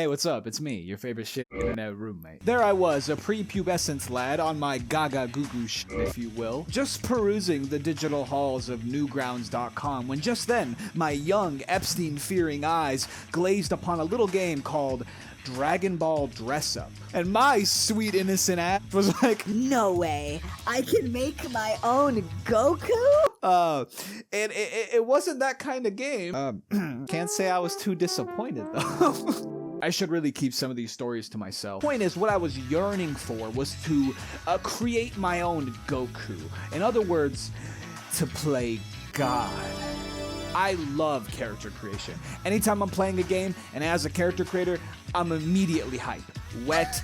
what's up? It's me, your favorite shit internet roommate. There I was, a prepubescent lad on my gaga goo goo shit, if you will, just perusing the digital halls of newgrounds.com when just then my young Epstein-fearing eyes glazed upon a little game called Dragon Ball Dress Up. And my sweet innocent ass was like, no way, I can make my own Goku? And it wasn't that kind of game. Can't say I was too disappointed though. I should really keep some of these stories to myself. Point is, what I was yearning for was to create my own Goku. In other words, to play God. I love character creation. Anytime I'm playing a game and as a character creator, I'm immediately hyped, wet,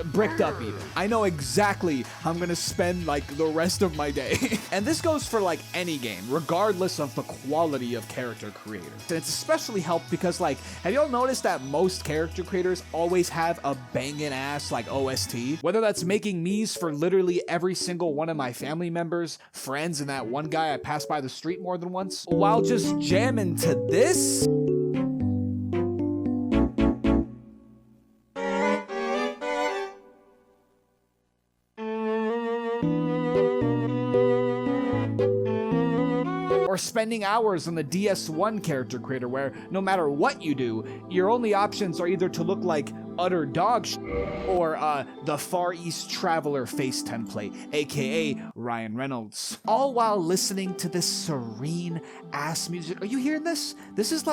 bricked up even. I know exactly how I'm gonna spend like the rest of my day. And this goes for like any game, regardless of the quality of character creators. And it's especially helped because like, have y'all noticed that most character creators always have a banging ass like OST? Whether that's making Mii's for literally every single one of my family members, friends, and that one guy I passed by the street more than once, while just jamming to this. Or spending hours on the DS1 character creator where no matter what you do, your only options are either to look like utter dog shit or the Far East Traveler face template, aka Ryan Reynolds. All while listening to this serene ass music. Are you hearing this? This is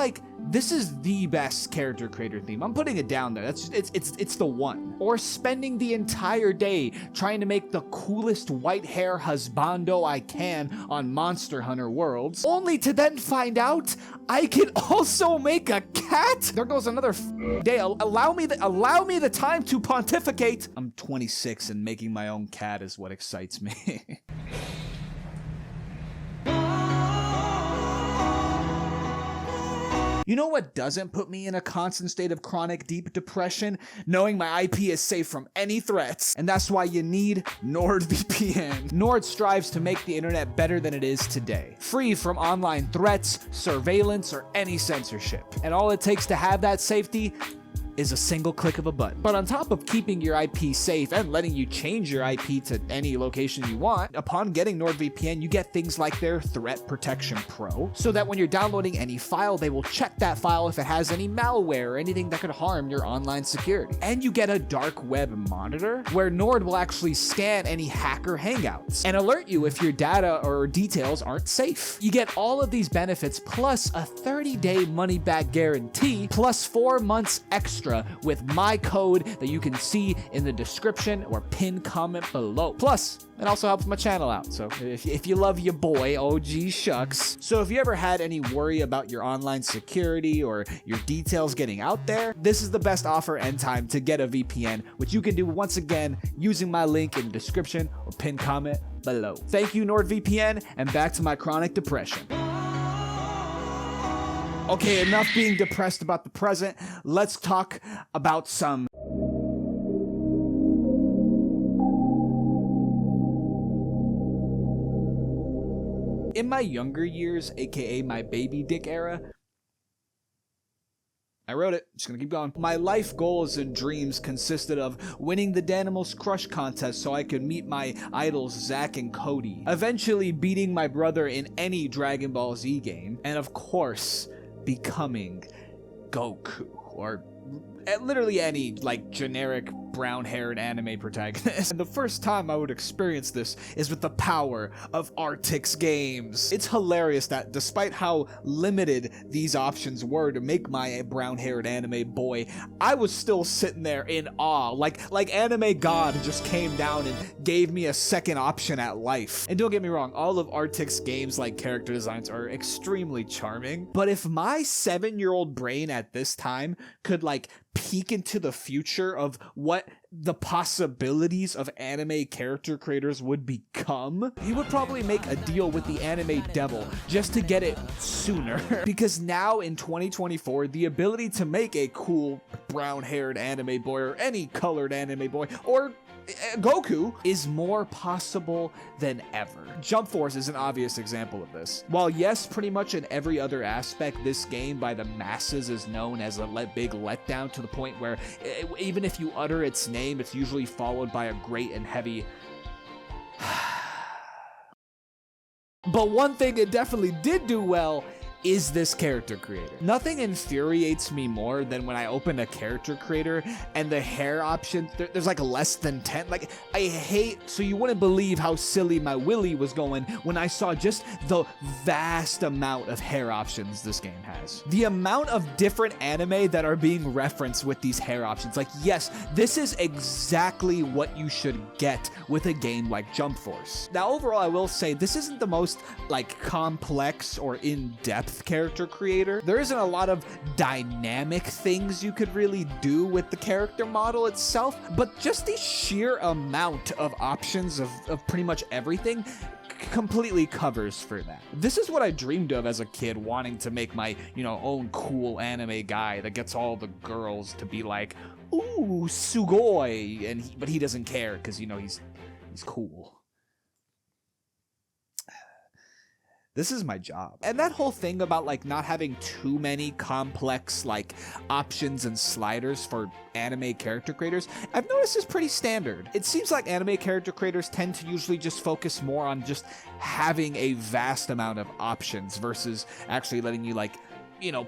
the best character creator theme. I'm putting it down there. It's the one. Or spending the entire day trying to make the coolest white hair husbando I can on Monster Hunter Worlds, only to then find out I can also make a cat? There goes another day. Allow me the time to pontificate. I'm 26 and making my own cat is what excites me. You know what doesn't put me in a constant state of chronic deep depression? Knowing my IP is safe from any threats. And that's why you need Nordvpn. Nord strives to make the internet better than it is today. Free from online threats, surveillance, or any censorship. And all it takes to have that safety is a single click of a button. But on top of keeping your IP safe and letting you change your IP to any location you want, upon getting NordVPN, you get things like their Threat Protection Pro, so that when you're downloading any file, they will check that file if it has any malware or anything that could harm your online security. And you get a dark web monitor, where Nord will actually scan any hacker hangouts and alert you if your data or details aren't safe. You get all of these benefits plus a 30-day money-back guarantee, plus 4 months extra with my code that you can see in the description or pinned comment below. Plus, it also helps my channel out, so if you love your boy, OG shucks. So if you ever had any worry about your online security or your details getting out there, this is the best offer and time to get a VPN, which you can do once again using my link in the description or pinned comment below. Thank you, NordVPN, and back to my chronic depression. Okay, enough being depressed about the present. Let's talk about some... In my younger years, aka my baby dick era, I wrote it, just gonna keep going. My life goals and dreams consisted of winning the Danimals Crush contest so I could meet my idols Zack and Cody, eventually beating my brother in any Dragon Ball Z game, and of course, becoming Goku, or literally any like generic brown-haired anime protagonist. And the first time I would experience this is with the power of Artix Games. It's hilarious that despite how limited these options were to make my brown-haired anime boy, I was still sitting there in awe, like anime god just came down and gave me a second option at life. And don't get me wrong, all of Artix Games like character designs are extremely charming, but if my 7-year-old brain at this time could like peek into the future of what the possibilities of anime character creators would become, he would probably make a deal with the anime devil just to get it sooner. Because now in 2024, the ability to make a cool brown-haired anime boy or any colored anime boy, or Goku is more possible than ever. Jump Force is an obvious example of this. While yes, pretty much in every other aspect, this game by the masses is known as a big letdown, to the point where even if you utter its name, it's usually followed by a great and heavy but one thing it definitely did do well is this character creator. Nothing infuriates me more than when I open a character creator and the hair option, there's like less than 10. Like, I hate, so you wouldn't believe how silly my willy was going when I saw just the vast amount of hair options this game has. The amount of different anime that are being referenced with these hair options. Like, yes, this is exactly what you should get with a game like Jump Force. Now, overall, I will say this isn't the most like complex or in-depth character creator. There isn't a lot of dynamic things you could really do with the character model itself, but just the sheer amount of options of pretty much everything completely covers for that. This is what I dreamed of as a kid, wanting to make my, own cool anime guy that gets all the girls to be like, ooh, sugoi, but he doesn't care because, he's cool. This is my job. And that whole thing about like not having too many complex like options and sliders for anime character creators, I've noticed is pretty standard. It seems like anime character creators tend to usually just focus more on just having a vast amount of options versus actually letting you like,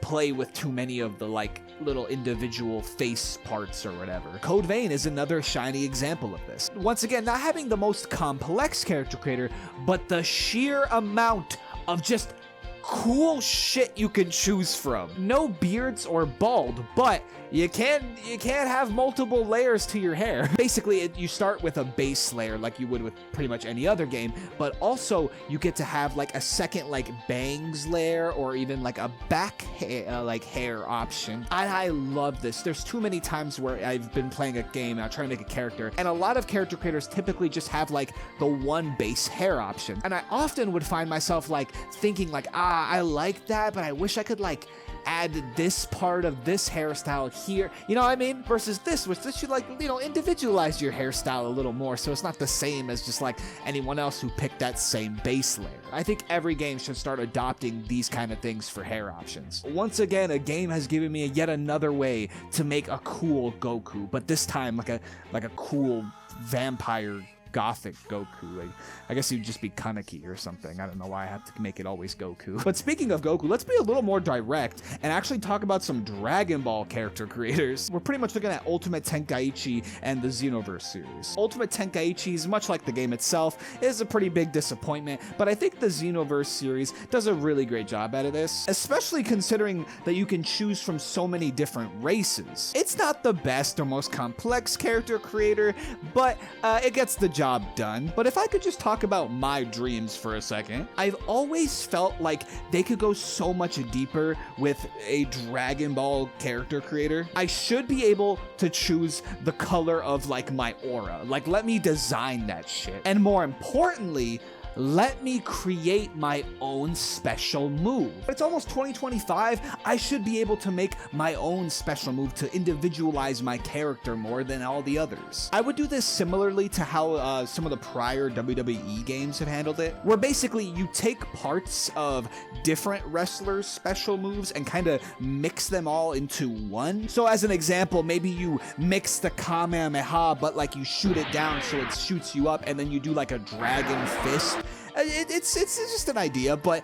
play with too many of the like little individual face parts or whatever. Code Vein is another shiny example of this. Once again, not having the most complex character creator, but the sheer amount of just cool shit you can choose from. No beards or bald, but you can't have multiple layers to your hair. Basically, you start with a base layer like you would with pretty much any other game, but also you get to have like a second like bangs layer or even like a back hair option. I love this. There's too many times where I've been playing a game and I'm trying to make a character, and a lot of character creators typically just have like the one base hair option. And I often would find myself like thinking like, I like that, but I wish I could like add this part of this hairstyle here, you know what I mean? Versus this, which this should like, individualize your hairstyle a little more so it's not the same as just like anyone else who picked that same base layer. I think every game should start adopting these kind of things for hair options. Once again, a game has given me yet another way to make a cool Goku, but this time like a cool vampire gothic Goku. I guess he'd just be Kaneki or something. I don't know why I have to make it always Goku. But speaking of Goku, let's be a little more direct and actually talk about some Dragon Ball character creators. We're pretty much looking at Ultimate Tenkaichi and the Xenoverse series. Ultimate Tenkaichi is much like the game itself, is a pretty big disappointment, but I think the Xenoverse series does a really great job out of this, especially considering that you can choose from so many different races. It's not the best or most complex character creator, but it gets the job done. But if I could just talk about my dreams for a second, I've always felt like they could go so much deeper with a Dragon Ball character creator. I should be able to choose the color of like my aura. Like, let me design that shit. And more importantly, let me create my own special move. It's almost 2025. I should be able to make my own special move to individualize my character more than all the others. I would do this similarly to how some of the prior WWE games have handled it, where basically you take parts of different wrestlers' special moves and kind of mix them all into one. So as an example, maybe you mix the Kamehameha, but like you shoot it down so it shoots you up, and then you do like a dragon fist. It's just an idea, but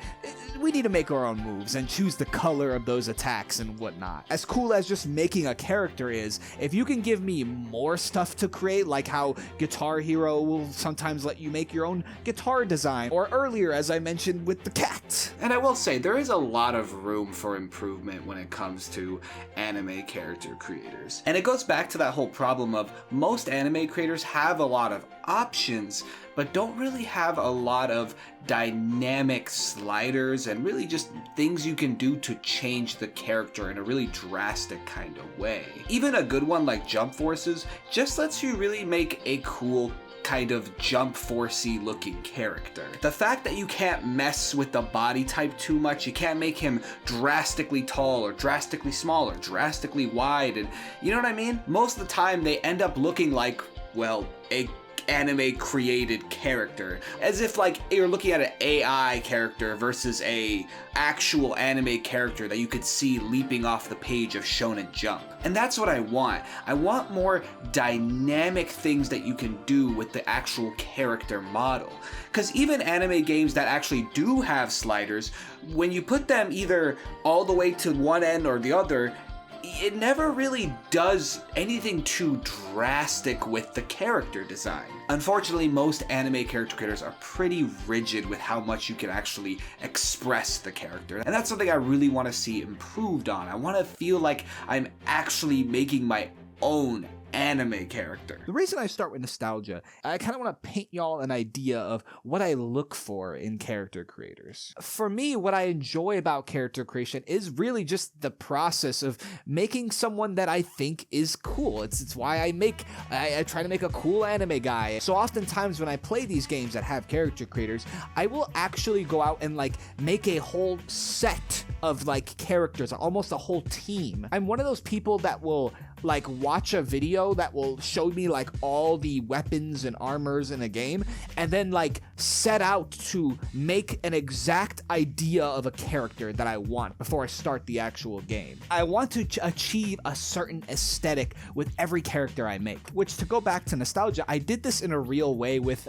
we need to make our own moves and choose the color of those attacks and whatnot. As cool as just making a character is, if you can give me more stuff to create, like how Guitar Hero will sometimes let you make your own guitar design, or earlier, as I mentioned, with the cat. And I will say, there is a lot of room for improvement when it comes to anime character creators. And it goes back to that whole problem of most anime creators have a lot of options, but don't really have a lot of dynamic sliders and really just things you can do to change the character in a really drastic kind of way. Even a good one like Jump Forces just lets you really make a cool kind of Jump Forcey looking character. The fact that you can't mess with the body type too much, you can't make him drastically tall or drastically small or drastically wide, and you know what I mean? Most of the time they end up looking like well, a anime created character, as if like you're looking at an AI character versus a actual anime character that you could see leaping off the page of Shonen Jump. And that's what I want. I want more dynamic things that you can do with the actual character model. Because even anime games that actually do have sliders, when you put them either all the way to one end or the other, it never really does anything too drastic with the character design. Unfortunately, most anime character creators are pretty rigid with how much you can actually express the character. And that's something I really want to see improved on. I want to feel like I'm actually making my own anime character. The reason I start with nostalgia, I kind of want to paint y'all an idea of what I look for in character creators. For me, what I enjoy about character creation is really just the process of making someone that I think is cool. It's why I try to make a cool anime guy. So oftentimes when I play these games that have character creators, I will actually go out and like make a whole set of like characters, almost a whole team. I'm one of those people that will like watch a video that will show me like all the weapons and armors in a game and then like set out to make an exact idea of a character that I want before I start the actual game. I want to achieve a certain aesthetic with every character I make, which, to go back to nostalgia, I did this in a real way with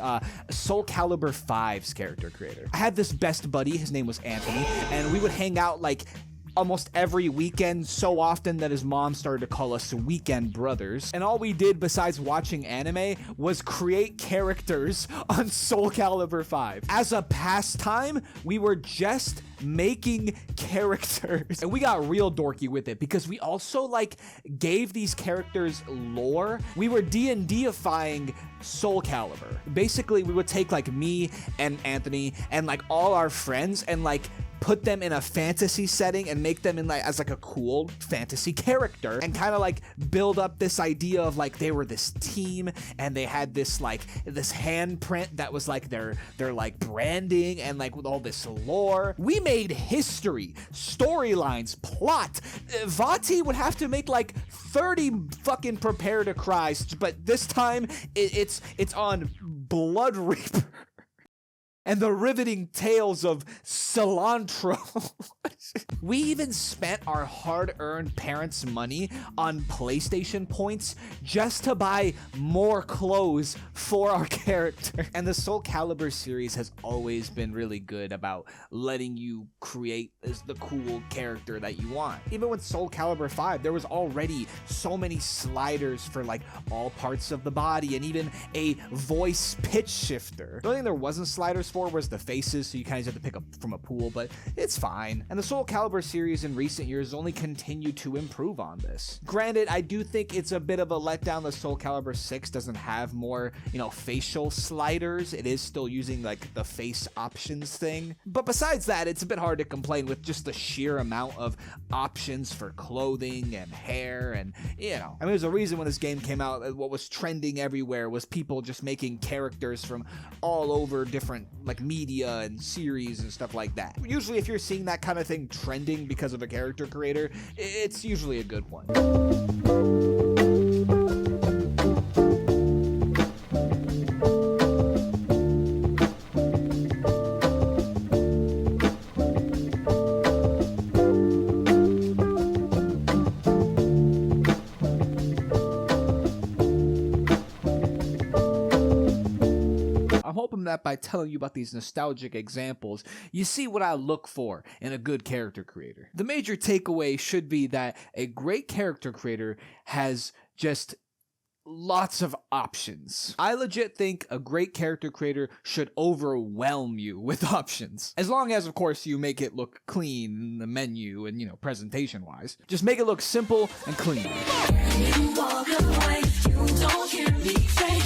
Soul Calibur 5's character creator. I had this best buddy, his name was Anthony, and we would hang out like almost every weekend, so often that his mom started to call us weekend brothers. And all we did besides watching anime was create characters on Soul Calibur 5. As a pastime, we were just making characters. And we got real dorky with it because we also like gave these characters lore. We were D&D-ifying Soul Calibur. Basically, we would take like me and Anthony and like all our friends and like put them in a fantasy setting and make them in like as like a cool fantasy character and kind of like build up this idea of like they were this team and they had this like this handprint that was like their like branding and like with all this lore. We made history, storylines, plot. Vati would have to make like 30 fucking Prepare to Cry, but this time it's on Blood Reaper. And the riveting tales of cilantro. We even spent our hard-earned parents' money on PlayStation points just to buy more clothes for our character. And the Soul Calibur series has always been really good about letting you create the cool character that you want. Even with Soul Calibur 5, there was already so many sliders for like all parts of the body and even a voice pitch shifter. The only thing there wasn't sliders for was the faces, so you kind of have to pick up from a pool, but it's fine. And the Soul Calibur series in recent years only continued to improve on this. Granted, I do think it's a bit of a letdown that Soul Calibur 6 doesn't have more, facial sliders. It is still using like the face options thing. But besides that, it's a bit hard to complain with just the sheer amount of options for clothing and hair and, there's a reason when this game came out, what was trending everywhere was people just making characters from all over different like media and series and stuff like that. Usually if you're seeing that kind of thing trending because of a character creator, it's usually a good one. I'm hoping that by telling you about these nostalgic examples, you see what I look for in a good character creator. The major takeaway should be that a great character creator has just lots of options. I legit think a great character creator should overwhelm you with options. As long as, of course, you make it look clean in the menu and, presentation-wise. Just make it look simple and clean. You walk away, you don't hear me say,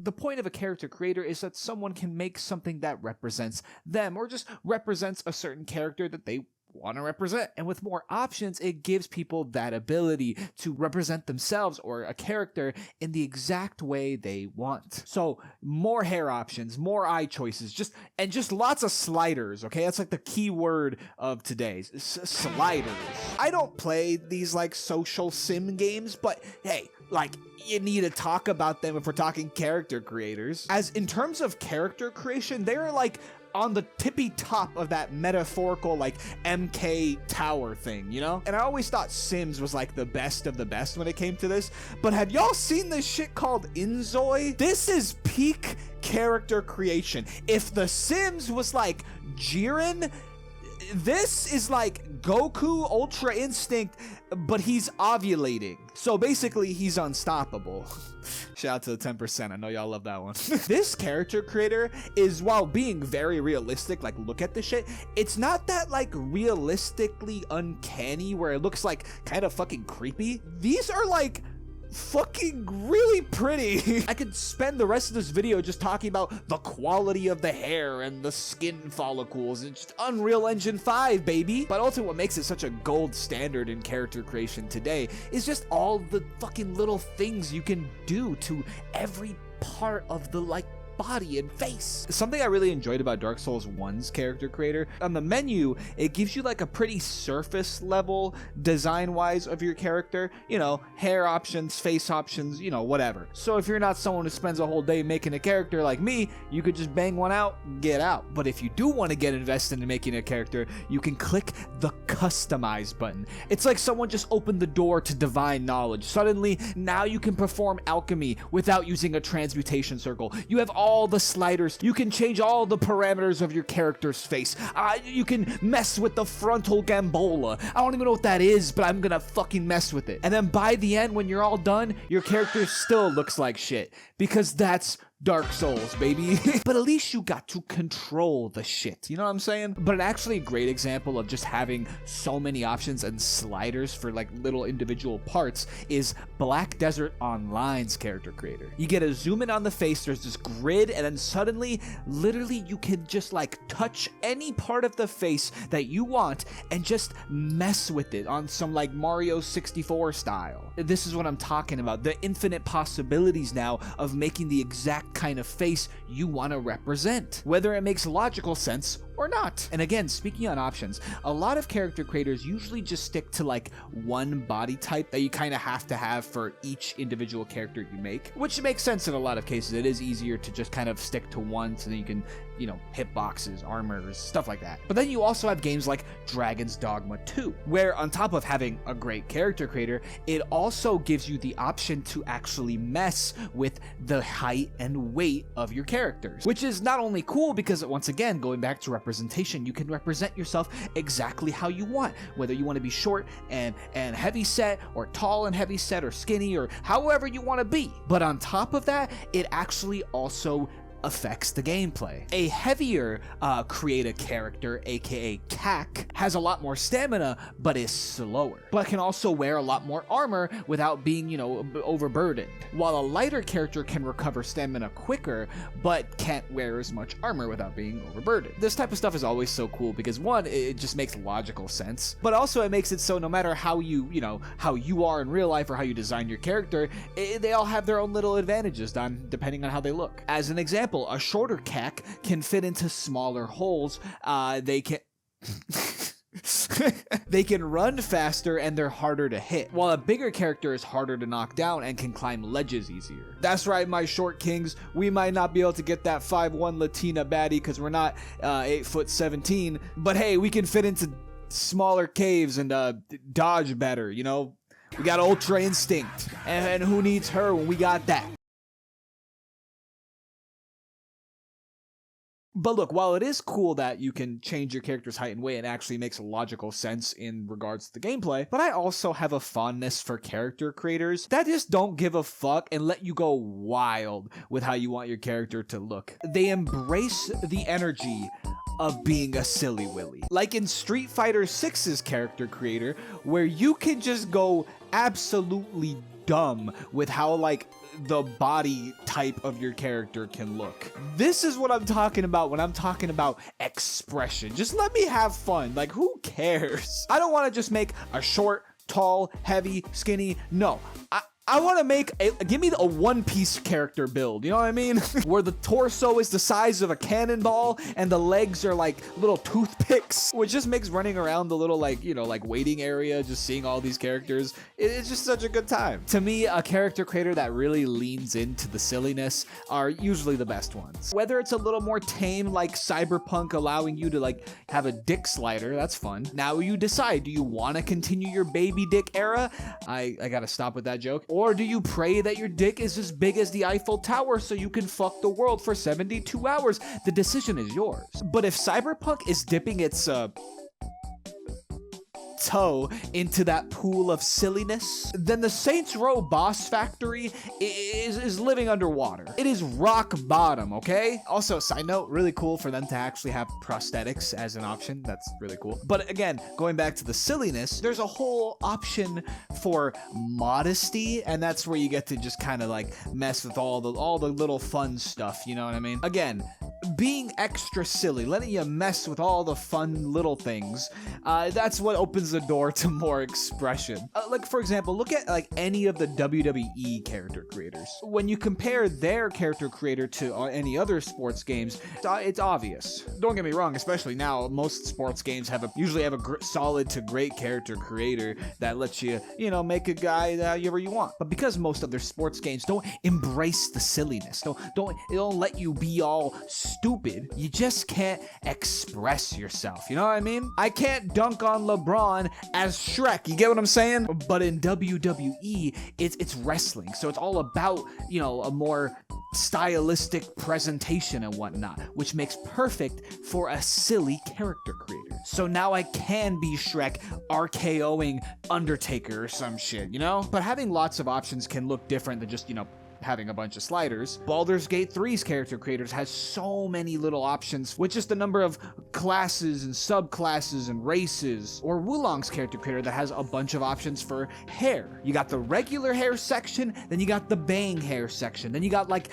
the point of a character creator is that someone can make something that represents them or just represents a certain character that they want to represent. And with more options, it gives people that ability to represent themselves or a character in the exact way they want. So more hair options, more eye choices, just lots of sliders, okay? That's like the key word of today's sliders. I don't play these like social sim games, but hey, like, you need to talk about them if we're talking character creators. As in terms of character creation, they're like on the tippy top of that metaphorical like MK tower thing, you know? And I always thought Sims was like the best of the best when it came to this, but have y'all seen this shit called Inzoi? This is peak character creation. If The Sims was like Jiren, this is like Goku Ultra Instinct, but he's ovulating. So basically, he's unstoppable. Shout out to the 10%. I know y'all love that one. This character creator is, while being very realistic, like look at the shit, it's not that like realistically uncanny where it looks like kind of fucking creepy. These are like fucking really pretty. I could spend the rest of this video just talking about the quality of the hair and the skin follicles and just Unreal Engine 5, baby. But ultimately what makes it such a gold standard in character creation today is just all the fucking little things you can do to every part of the like body and face. Something I really enjoyed about Dark Souls 1's character creator, on the menu, it gives you like a pretty surface level design wise of your character, you know, hair options, face options, you know, whatever. So if you're not someone who spends a whole day making a character like me, you could just bang one out, get out. But if you do want to get invested in making a character, you can click the customize button. It's like someone just opened the door to divine knowledge. Suddenly, now you can perform alchemy without using a transmutation circle. You have all the sliders. You can change all the parameters of your character's face. You can mess with the frontal gambola. I don't even know what that is, but I'm gonna fucking mess with it. And then by the end, when you're all done, your character still looks like shit. Because that's Dark Souls, baby. But at least you got to control the shit, you know what I'm saying? But actually a great example of just having so many options and sliders for like little individual parts is Black Desert Online's character creator. You get a zoom in on the face, there's this grid, and then suddenly, literally you can just like touch any part of the face that you want and just mess with it on some like Mario 64 style. This is what I'm talking about, the infinite possibilities now of making the exact kind of face you want to represent, whether it makes logical sense or not. And again, speaking on options, a lot of character creators usually just stick to like one body type that you kind of have to have for each individual character you make, which makes sense in a lot of cases. It is easier to just kind of stick to one so then you can, you know, hitboxes, armors, stuff like that. But then you also have games like Dragon's Dogma 2, where on top of having a great character creator, it also gives you the option to actually mess with the height and weight of your characters, which is not only cool because, once again, going back to representation, you can represent yourself exactly how you want, whether you want to be short and heavy set, or tall and heavy set, or skinny, or however you want to be. But on top of that, it actually also affects the gameplay. A heavier creator character, aka CAC, has a lot more stamina but is slower, but can also wear a lot more armor without being, you know, overburdened, while a lighter character can recover stamina quicker but can't wear as much armor without being overburdened. This type of stuff is always so cool because, one, it just makes logical sense, but also it makes it so no matter how you know, how you are in real life or how you design your character, they all have their own little advantages depending on how they look. As an example, a shorter CAC can fit into smaller holes. They can they can run faster and they're harder to hit, while a bigger character is harder to knock down and can climb ledges easier. That's right, my short kings. We might not be able to get that 5'1" Latina baddie because we're not 8'17", but hey, we can fit into smaller caves and dodge better, you know? We got Ultra Instinct, and who needs her when we got that? But look, while it is cool that you can change your character's height and weight and actually makes logical sense in regards to the gameplay, but I also have a fondness for character creators that just don't give a fuck and let you go wild with how you want your character to look. They embrace the energy of being a silly willy. Like in Street Fighter 6's character creator, where you can just go absolutely dumb with how like the body type of your character can look. This is what I'm talking about when I'm talking about expression. Just let me have fun. Like, who cares? I don't want to just make a short, tall, heavy, skinny. No, I want to make give me a One Piece character build, you know what I mean? Where the torso is the size of a cannonball and the legs are like little toothpicks, which just makes running around the little like, you know, like waiting area, just seeing all these characters, it's just such a good time. To me, a character creator that really leans into the silliness are usually the best ones. Whether it's a little more tame like Cyberpunk, allowing you to like have a dick slider, that's fun. Now you decide, do you want to continue your baby dick era? I gotta stop with that joke. Or do you pray that your dick is as big as the Eiffel Tower so you can fuck the world for 72 hours? The decision is yours. But if Cyberpunk is dipping its toe into that pool of silliness, then the Saints Row boss factory is living underwater. It is rock bottom, okay? Also, side note, really cool for them to actually have prosthetics as an option. That's really cool. But again, going back to the silliness, there's a whole option for modesty, and that's where you get to just kind of like mess with all the little fun stuff, you know what I mean? Again, being extra silly, letting you mess with all the fun little things, that's what opens the door to more expression. Like, for example, look at like any of the WWE character creators. When you compare their character creator to any other sports games, it's obvious. Don't get me wrong, especially now, most sports games usually have a solid to great character creator that lets you, you know, make a guy whatever you want. But because most other sports games don't embrace the silliness, don't let you be all stupid, you just can't express yourself, you know what I mean? I can't dunk on LeBron as Shrek, you get what I'm saying? But in WWE, it's wrestling, so it's all about, you know, a more stylistic presentation and whatnot, which makes perfect for a silly character creator. So now I can be Shrek RKOing Undertaker or some shit, you know? But having lots of options can look different than just, you know, having a bunch of sliders. Baldur's Gate 3's character creators has so many little options with just the number of classes and subclasses and races. Or Wulong's character creator that has a bunch of options for hair. You got the regular hair section, then you got the bang hair section, then you got like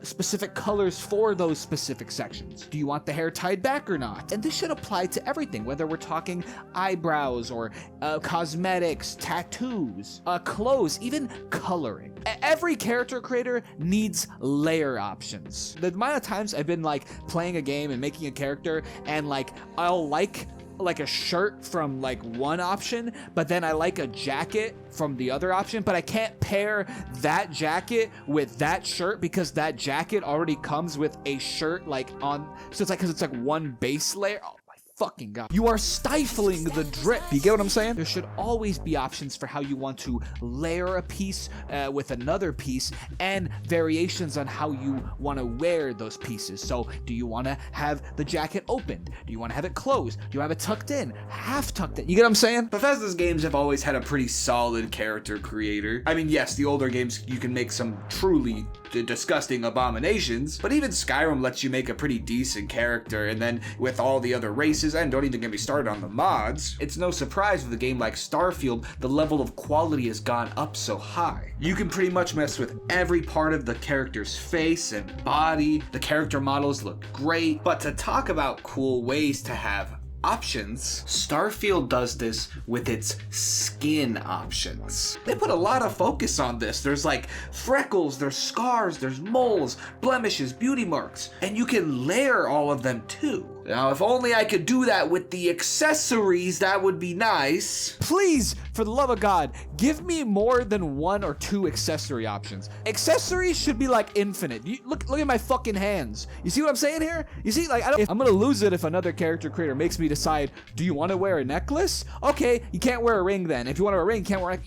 specific colors for those specific sections. Do you want the hair tied back or not? And this should apply to everything, whether we're talking eyebrows or cosmetics, tattoos, clothes, even coloring. Every character creator needs layer options. The amount of times I've been like playing a game and making a character and like I'll like a shirt from like one option, but then I like a jacket from the other option, but I can't pair that jacket with that shirt because that jacket already comes with a shirt like on, so it's like, because it's like one base layer. Oh my fucking god. You are stifling the drip. You get what I'm saying? There should always be options for how you want to layer a piece with another piece, and variations on how you want to wear those pieces. So do you want to have the jacket opened? Do you want to have it closed? Do you have it tucked in? Half tucked in? You get what I'm saying? Bethesda's games have always had a pretty solid character creator. I mean, yes, the older games, you can make some truly disgusting abominations, but even Skyrim lets you make a pretty decent character, and then with all the other races, and don't even get me started on the mods, it's no surprise with a game like Starfield, the level of quality has gone up so high. You can pretty much mess with every part of the character's face and body. The character models look great, but to talk about cool ways to have options, Starfield does this with its skin options. They put a lot of focus on this. There's like freckles, there's scars, there's moles, blemishes, beauty marks, and you can layer all of them too. Now, if only I could do that with the accessories, that would be nice. Please, for the love of God, give me more than 1 or 2 accessory options. Accessories should be like infinite. Look at my fucking hands. You see what I'm saying here? You see, like, I'm gonna lose it if another character creator makes me decide, do you want to wear a necklace? Okay, you can't wear a ring then. If you want to wear a ring, you can't wear a...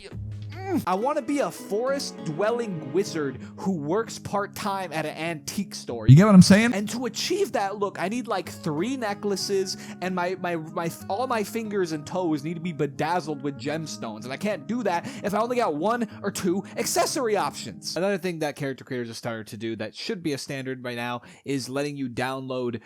I want to be a forest-dwelling wizard who works part-time at an antique store. You get what I'm saying? And to achieve that look, I need like 3 necklaces, and my all my fingers and toes need to be bedazzled with gemstones. And I can't do that if I only got 1 or 2 accessory options. Another thing that character creators have started to do that should be a standard by now is letting you download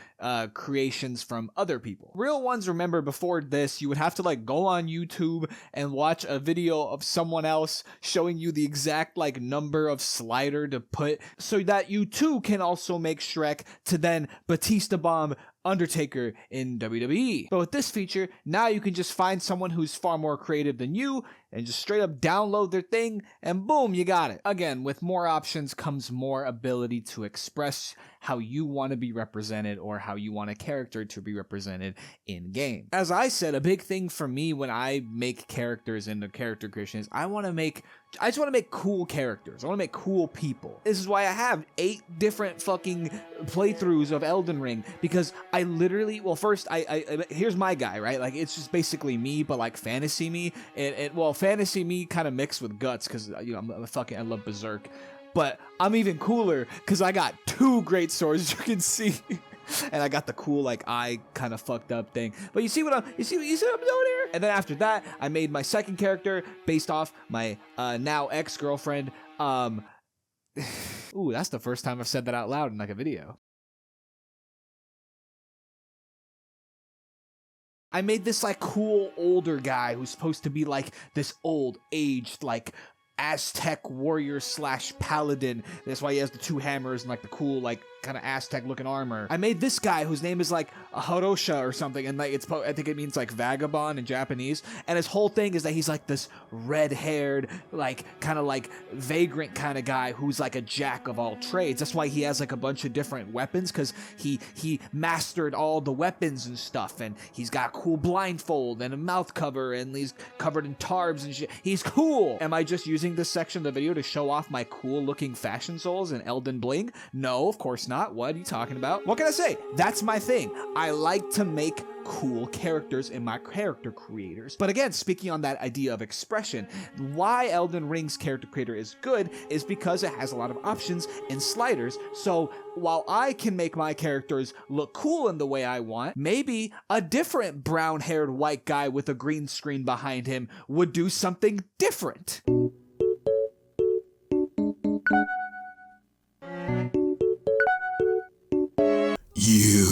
creations from other people. Real ones, remember, before this, you would have to like go on YouTube and watch a video of someone else mouse showing you the exact like number of slider to put so that you too can also make Shrek to then Batista bomb Undertaker in WWE. But with this feature, now you can just find someone who's far more creative than you and just straight up download their thing and boom, you got it. Again, with more options comes more ability to express how you want to be represented or how you want a character to be represented in game. As I said, a big thing for me when I make characters into character creation is I just want to make cool characters. I want to make cool people. This is why I have 8 different fucking playthroughs of Elden Ring, because I literally, well, first, I here's my guy, right? Like, it's just basically me, but like fantasy me, and well, fantasy me kind of mixed with guts, because, you know, I love Berserk, but I'm even cooler, because I got 2 great swords, you can see. And I got the cool like eye kind of fucked up thing. But you see what I'm doing here? And then after that, I made my second character based off my now ex-girlfriend. Ooh, that's the first time I've said that out loud in like a video. I made this like cool older guy who's supposed to be like this old aged like Aztec warrior / paladin. That's why he has the 2 hammers and like the cool like kind of Aztec looking armor. I made this guy whose name is like Harosha or something, and like I think it means like vagabond in Japanese, and his whole thing is that he's like this red-haired like kind of like vagrant kind of guy who's like a jack of all trades. That's why he has like a bunch of different weapons, because he mastered all the weapons and stuff, and he's got a cool blindfold and a mouth cover, and he's covered in tarbs and shit. He's cool. Am I just using this section of the video to show off my cool looking fashion souls and Elden Bling? No, of course not. What are you talking about? What can I say? That's my thing. I like to make cool characters in my character creators. But again, speaking on that idea of expression, why Elden Ring's character creator is good is because it has a lot of options and sliders. So while I can make my characters look cool in the way I want, maybe a different brown-haired white guy with a green screen behind him would do something different. You,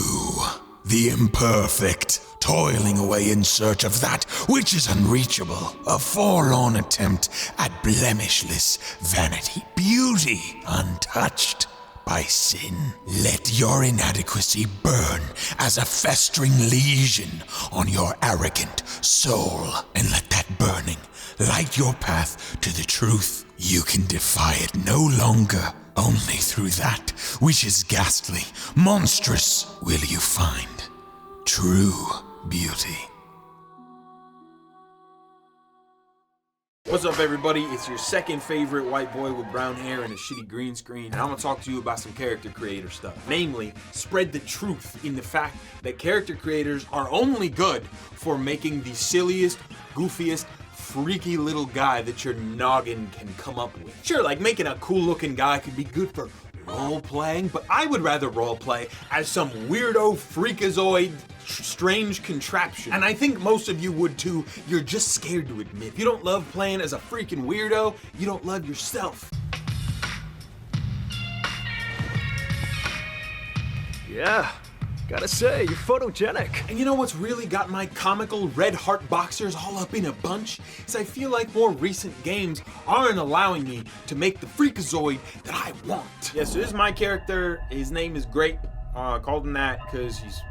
the imperfect, toiling away in search of that which is unreachable, a forlorn attempt at blemishless vanity, beauty untouched by sin. Let your inadequacy burn as a festering lesion on your arrogant soul, and let that burning light your path to the truth. You can defy it no longer. Only through that which is ghastly, monstrous, will you find true beauty. What's up, everybody? It's your second favorite white boy with brown hair and a shitty green screen, and I'm gonna talk to you about some character creator stuff. Namely, spread the truth in the fact that character creators are only good for making the silliest, goofiest, freaky little guy that your noggin can come up with. Sure, like making a cool looking guy could be good for role playing, but I would rather role play as some weirdo freakazoid strange contraption. And I think most of you would too. You're just scared to admit. If you don't love playing as a freaking weirdo, you don't love yourself. Yeah, gotta say, you're photogenic. And you know what's really got my comical red heart boxers all up in a bunch? Is I feel like more recent games aren't allowing me to make the freakazoid that I want. Yeah, so this is my character. His name is Grape. Called him that because he's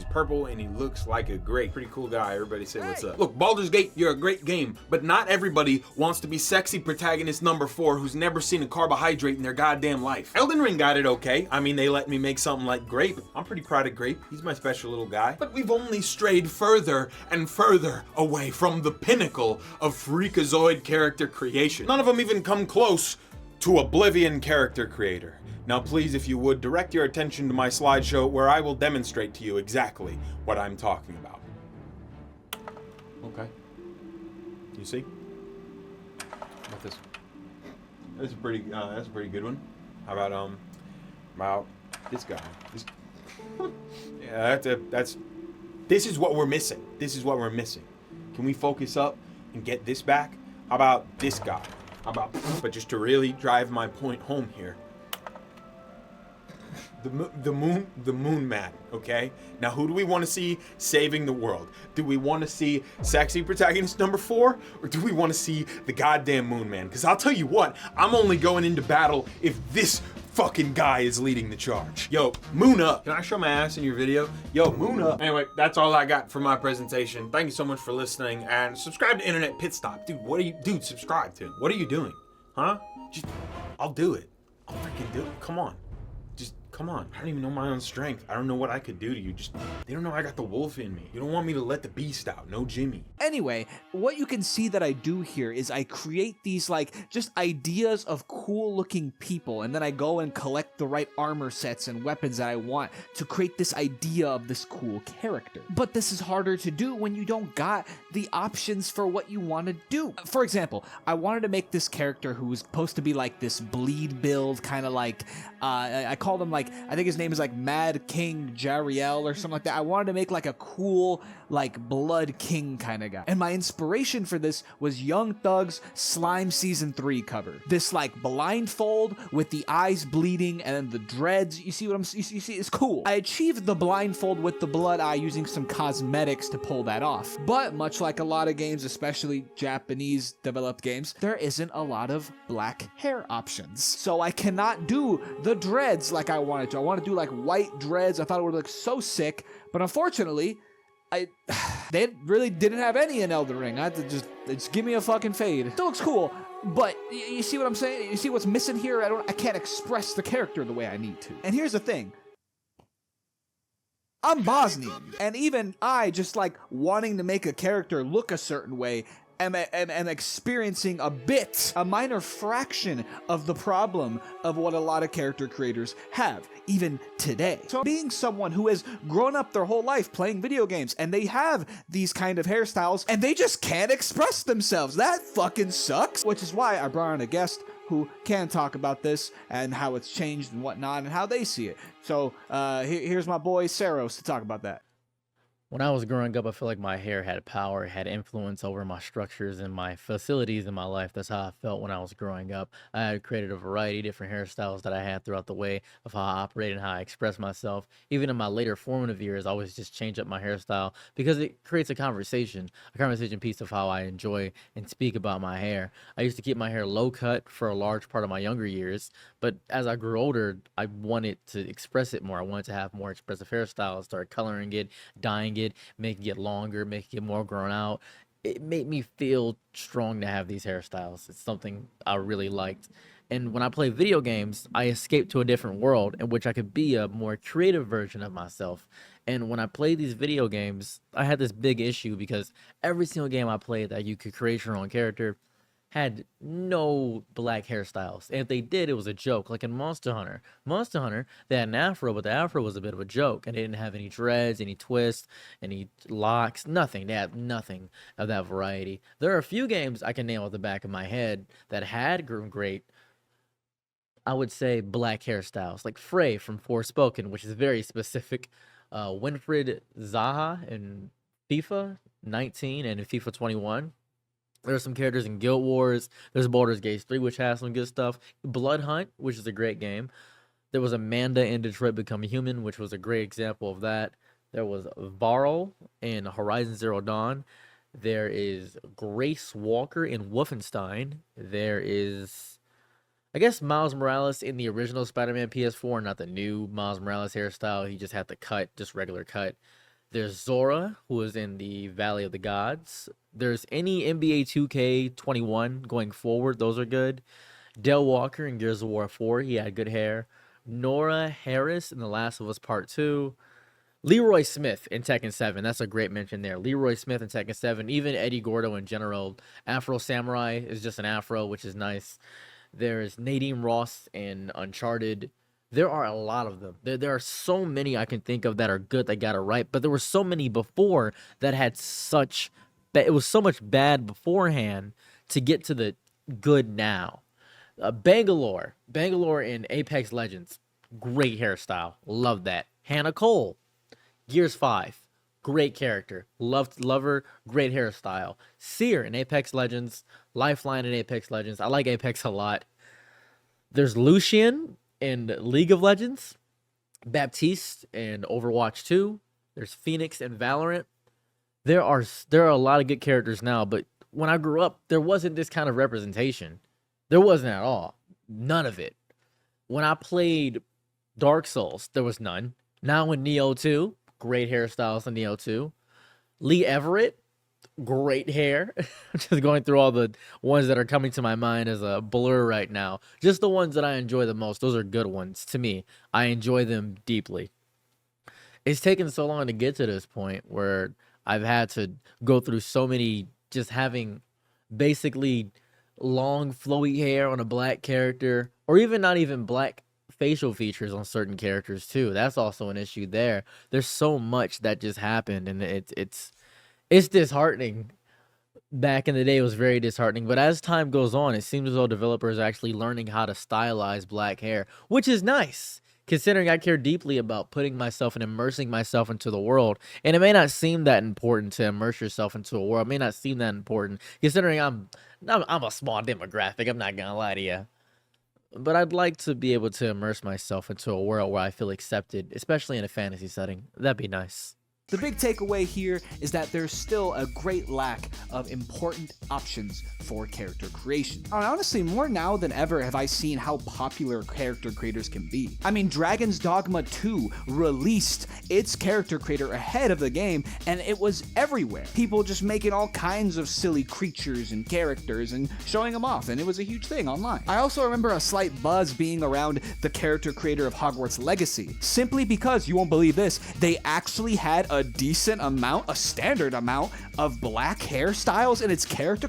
purple and he looks like a grape. Pretty cool guy. Everybody say what's up. Look, Baldur's Gate, you're a great game, but not everybody wants to be sexy protagonist number 4 who's never seen a carbohydrate in their goddamn life. Elden Ring got it okay. I mean, they let me make something like Grape. I'm pretty proud of Grape. He's my special little guy. But we've only strayed further and further away from the pinnacle of freakazoid character creation. None of them even come close to Oblivion character creator. Now please, if you would, direct your attention to my slideshow where I will demonstrate to you exactly what I'm talking about. Okay. You see? How about this? That's a pretty good one. How about this guy? Yeah, this is what we're missing. This is what we're missing. Can we focus up and get this back? How about this guy? But just to really drive my point home here, the moon man, okay? Now who do we want to see saving the world? Do we want to see sexy protagonist number 4, or do we want to see the goddamn moon man? Because I'll tell you what, I'm only going into battle if this fucking guy is leading the charge. Yo, moon up. Can I show my ass in your video? Yo, moon up. Anyway, that's all I got for my presentation. Thank you so much for listening, and subscribe to Internet Pitstop. Dude, subscribe to him. What are you doing? Huh? I'll do it. I'll freaking do it. Come on. Come on. I don't even know my own strength. I don't know what I could do to you. They don't know I got the wolf in me. You don't want me to let the beast out. No Jimmy. Anyway, what you can see that I do here is I create these just ideas of cool looking people, and then I go and collect the right armor sets and weapons that I want to create this idea of this cool character. But this is harder to do when you don't got the options for what you want to do. For example, I wanted to make this character who was supposed to be like this bleed build, kind of like, I called him I think his name is Mad King Jariel or something like that. I wanted to make a cool, Blood King kind of guy. And my inspiration for this was Young Thug's Slime Season 3 cover. This blindfold with the eyes bleeding and then the dreads. You see what you see? It's cool. I achieved the blindfold with the blood eye using some cosmetics to pull that off. But much like a lot of games, especially Japanese developed games, there isn't a lot of black hair options. So I cannot do the dreads like I wanted to. I want to do white dreads. I thought it would look so sick, but unfortunately, they really didn't have any in Elden Ring. I had to just give me a fucking fade. Still looks cool, but you see what I'm saying? You see what's missing here? I can't express the character the way I need to. And here's the thing. I'm Bosnian, and even I just wanting to make a character look a certain way am experiencing a minor fraction of the problem of what a lot of character creators have, even today. So being someone who has grown up their whole life playing video games, and they have these kind of hairstyles, and they just can't express themselves, that fucking sucks. Which is why I brought on a guest who can talk about this and how it's changed and whatnot and how they see it. So here's my boy Ceros to talk about that. When I was growing up, I feel like my hair had power, had influence over my structures and my facilities in my life. That's how I felt when I was growing up. I had created a variety of different hairstyles that I had throughout the way of how I operate and how I express myself. Even in my later formative years, I always just change up my hairstyle because it creates a conversation piece of how I enjoy and speak about my hair. I used to keep my hair low cut for a large part of my younger years, but as I grew older, I wanted to express it more. I wanted to have more expressive hairstyles, start coloring it, dyeing it, making it longer, making it more grown out. It made me feel strong to have these hairstyles. It's something I really liked. And when I play video games, I escape to a different world in which I could be a more creative version of myself. And when I play these video games, I had this big issue because every single game I played that you could create your own character had no black hairstyles. And if they did, it was a joke. Like in Monster Hunter. Monster Hunter, they had an afro, but the afro was a bit of a joke. And they didn't have any dreads, any twists, any locks, nothing. They had nothing of that variety. There are a few games I can name off the back of my head that had great, I would say, black hairstyles. Like Frey from Forspoken, which is very specific. Winfred Zaha in FIFA 19 and in FIFA 21. There's some characters in Guild Wars. There's Baldur's Gate 3, which has some good stuff. Blood Hunt, which is a great game. There was Amanda in Detroit Become Human, which was a great example of that. There was Varl in Horizon Zero Dawn. There is Grace Walker in Wolfenstein. There is, I guess, Miles Morales in the original Spider-Man PS4, not the new Miles Morales hairstyle. He just had the cut, just regular cut. There's Zora, who is in the Valley of the Gods. There's any NBA 2K21 going forward. Those are good. Del Walker in Gears of War 4. He had good hair. Nora Harris in The Last of Us Part 2. Leroy Smith in Tekken 7. That's a great mention there. Leroy Smith in Tekken 7. Even Eddie Gordo in general. Afro Samurai is just an afro, which is nice. There's Nadine Ross in Uncharted. There are a lot of them. There are so many I can think of that are good, that got it right. But there were so many before that had such... It was so much bad beforehand to get to the good now. Bangalore in Apex Legends. Great hairstyle. Love that. Hannah Cole. Gears 5. Great character. Love her. Great hairstyle. Seer in Apex Legends. Lifeline in Apex Legends. I like Apex a lot. There's Lucian in League of Legends. Baptiste in Overwatch 2. There's Phoenix in Valorant. There are a lot of good characters now, but when I grew up, there wasn't this kind of representation. There wasn't at all. None of it. When I played Dark Souls, there was none. Now in Nioh 2, great hairstyles in Nioh 2. Lee Everett, great hair. I'm just going through all the ones that are coming to my mind as a blur right now. Just the ones that I enjoy the most. Those are good ones to me. I enjoy them deeply. It's taken so long to get to this point where I've had to go through so many, just having basically long flowy hair on a black character, or even not even black facial features on certain characters too. That's also an issue there. There's so much that just happened, and it's disheartening. Back in the day, it was very disheartening, but as time goes on, it seems as though developers are actually learning how to stylize black hair, which is nice, considering I care deeply about putting myself and immersing myself into the world. And it may not seem that important to immerse yourself into a world. It may not seem that important, considering I'm a small demographic. I'm not gonna lie to you. But I'd like to be able to immerse myself into a world where I feel accepted, especially in a fantasy setting. That'd be nice. The big takeaway here is that there's still a great lack of important options for character creation. And honestly, more now than ever have I seen how popular character creators can be. I mean, Dragon's Dogma 2 released its character creator ahead of the game, and it was everywhere. People just making all kinds of silly creatures and characters and showing them off, and it was a huge thing online. I also remember a slight buzz being around the character creator of Hogwarts Legacy, simply because, you won't believe this, they actually had a decent amount, a standard amount of black hairstyles in its character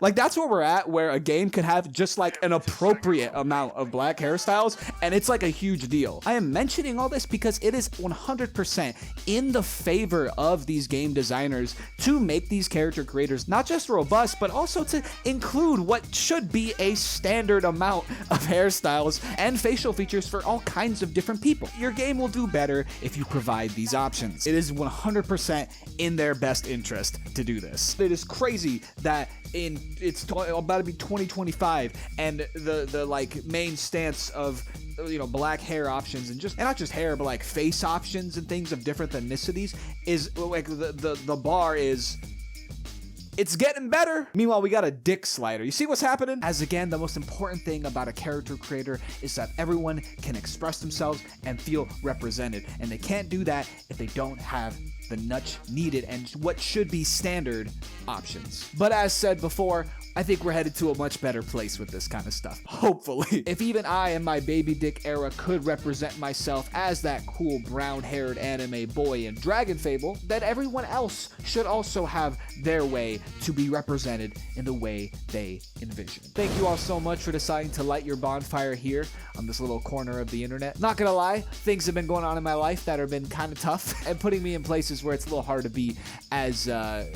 like, that's where we're at, where a game could have just like an appropriate amount of black hairstyles, and it's like a huge deal. I am mentioning all this because it is 100% in the favor of these game designers to make these character creators not just robust, but also to include what should be a standard amount of hairstyles and facial features for all kinds of different people. Your game will do better if you provide these options. It is 100% in their best interest to do this. It is crazy that it's about to be 2025, and the like main stance of, you know, black hair options and not just hair, but like face options and things of different ethnicities is like the bar is, it's getting better. Meanwhile, we got a dick slider. You see what's happening? As again, the most important thing about a character creator is that everyone can express themselves and feel represented. And they can't do that if they don't have the nudge needed and what should be standard options. But as said before, I think we're headed to a much better place with this kind of stuff. Hopefully. If even I in my baby dick era could represent myself as that cool brown-haired anime boy in DragonFable, then everyone else should also have their way to be represented in the way they envision. Thank you all so much for deciding to light your bonfire here on this little corner of the internet. Not gonna lie, things have been going on in my life that have been kind of tough and putting me in places where it's a little hard to be as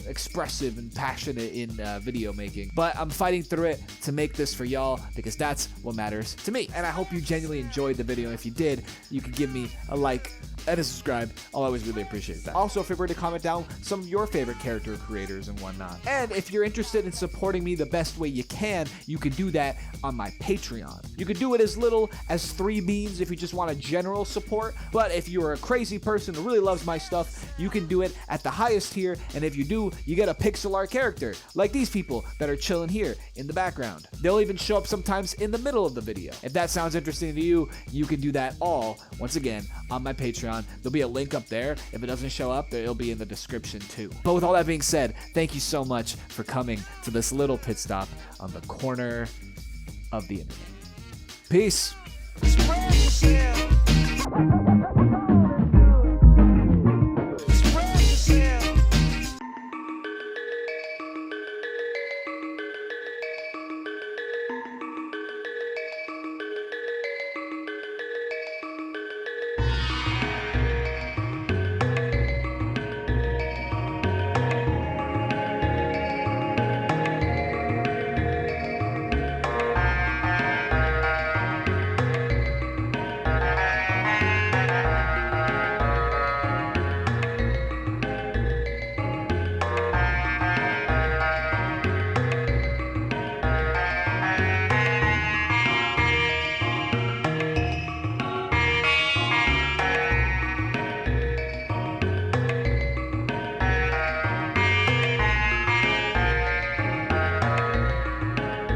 expressive and passionate in video making. But I'm fighting through it to make this for y'all, because that's what matters to me. And I hope you genuinely enjoyed the video. If you did, you can give me a like and a subscribe. I'll always really appreciate that. Also, feel free to comment down some of your favorite character creators and whatnot. And if you're interested in supporting me the best way you can do that on my Patreon. You can do it as little as 3 beans if you just want a general support, but if you're a crazy person who really loves my stuff, you can do it at the highest tier, and if you do, you get a pixel art character, like these people that are chilling here in the background. They'll even show up sometimes in the middle of the video. If that sounds interesting to you, you can do that all, once again, on my Patreon. There'll be a link up there. If it doesn't show up, it'll be in the description too. But with all that being said, thank you so much for coming to this little pit stop on the corner of the internet. Peace. Spread yourself.